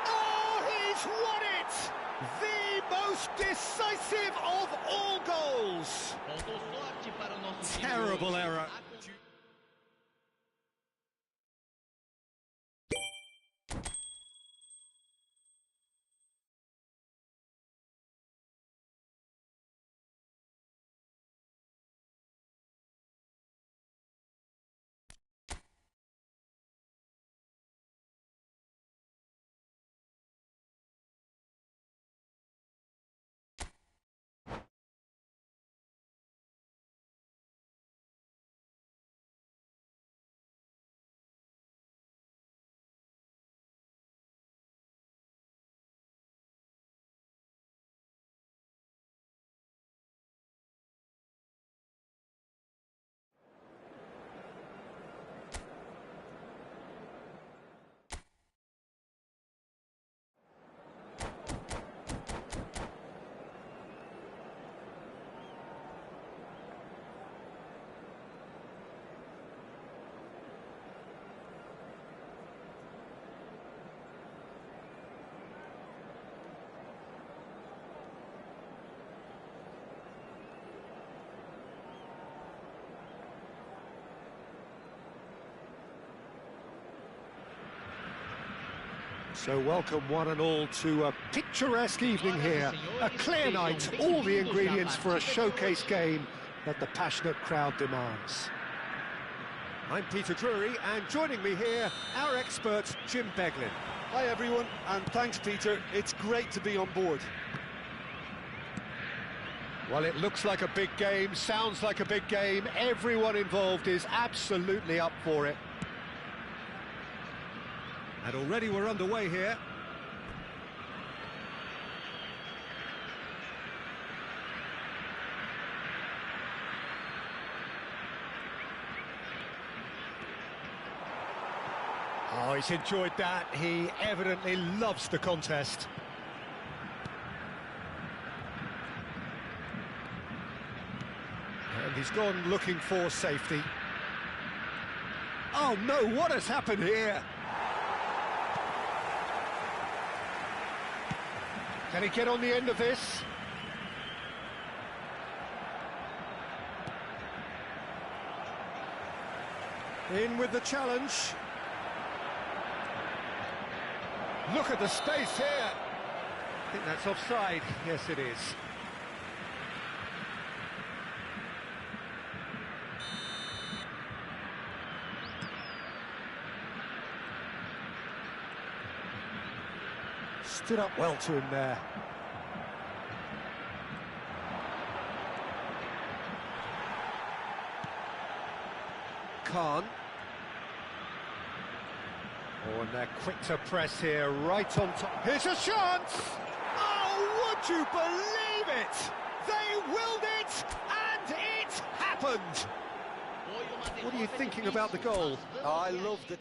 Oh, he's won it! The most decisive of all goals! Terrible error. So welcome one and all to a picturesque evening here, a clear night, all the ingredients for a showcase game that the passionate crowd demands. I'm Peter Drury, and joining me here, our expert, Jim Beglin. Hi everyone, and thanks Peter, it's great to be on board. Well, it looks like a big game, sounds like a big game, everyone involved is absolutely up for it. And already we're underway here. Oh, he's enjoyed that. He evidently loves the contest. And he's gone looking for safety. Oh no, what has happened here? Can he get on the end of this? In with the challenge. Look at the space here. I think that's offside. Yes, it is. Stood up well to him there. Khan. Oh, and they're quick to press here, right on top. Here's a chance! Oh, would you believe it? They willed it, and it happened! What are you thinking about the goal? Oh, I love the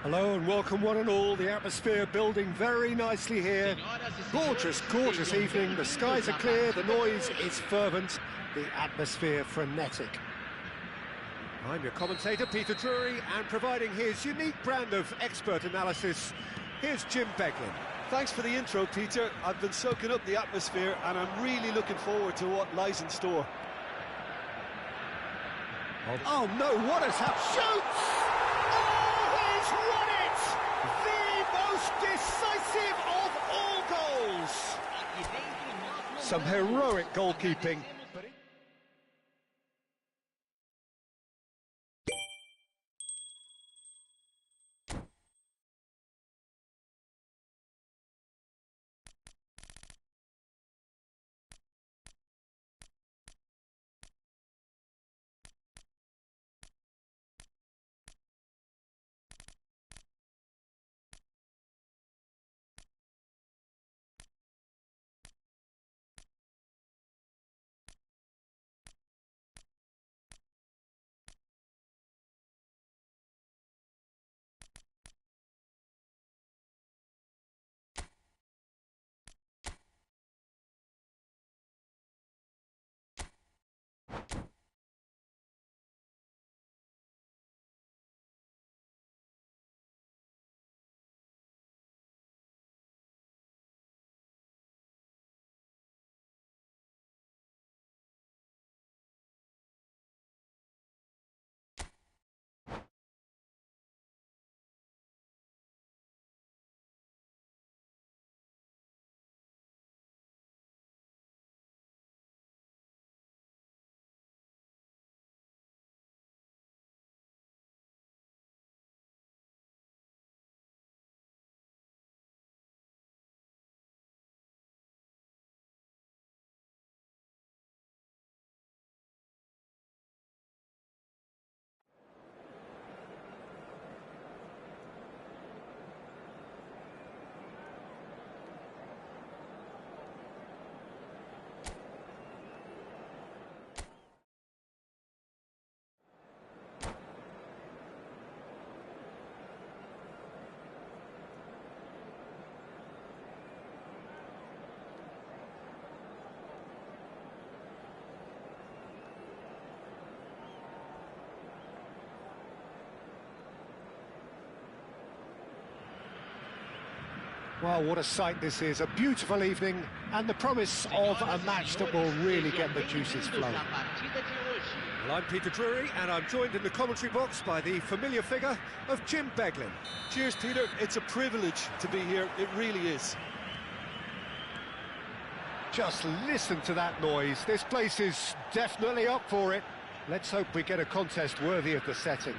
Hello and welcome one and all, the atmosphere building very nicely here. Gorgeous, gorgeous evening, the skies are clear, the noise is fervent, the atmosphere frenetic. I'm your commentator, Peter Drury, and providing his unique brand of expert analysis, here's Jim Beglin. Thanks for the intro, Peter. I've been soaking up the atmosphere and I'm really looking forward to what lies in store. Oh no, what has happened? Shoots! Won it! The most decisive of all goals! Some heroic goalkeeping. Well, what a sight this is. A beautiful evening and the promise of a match that will really get the juices flowing. Well, I'm Peter Drury, and I'm joined in the commentary box by the familiar figure of Jim Beglin. Cheers, Peter. It's a privilege to be here. It really is. Just listen to that noise. This place is definitely up for it. Let's hope we get a contest worthy of the setting.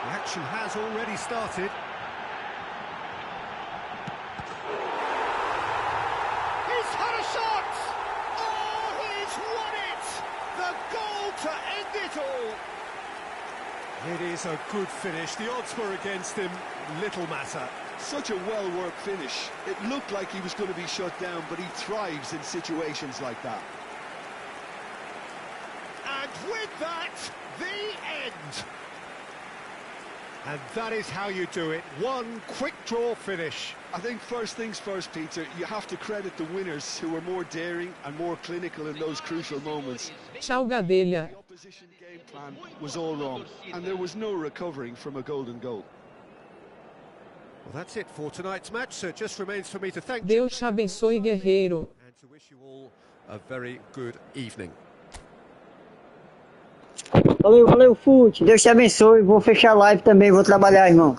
The action has already started. He's had a shot! Oh, he's won it! The goal to end it all! It is a good finish. The odds were against him. Little matter. Such a well-worked finish. It looked like he was going to be shut down, but he thrives in situations like that. And with that, the end! And that is how you do it. One quick draw finish. I think first things first, Peter, you have to credit the winners who were more daring and more clinical in those crucial moments. Tchau, Gadelha. The opposition game plan was all wrong, and there was no recovering from a golden goal. Well, that's it for tonight's match, so it just remains for me to thank you Deus te abençoe, guerreiro. and to wish you all a very good evening. Valeu, valeu, Fute. Deus te abençoe. Vou fechar a live também, vou trabalhar, irmão.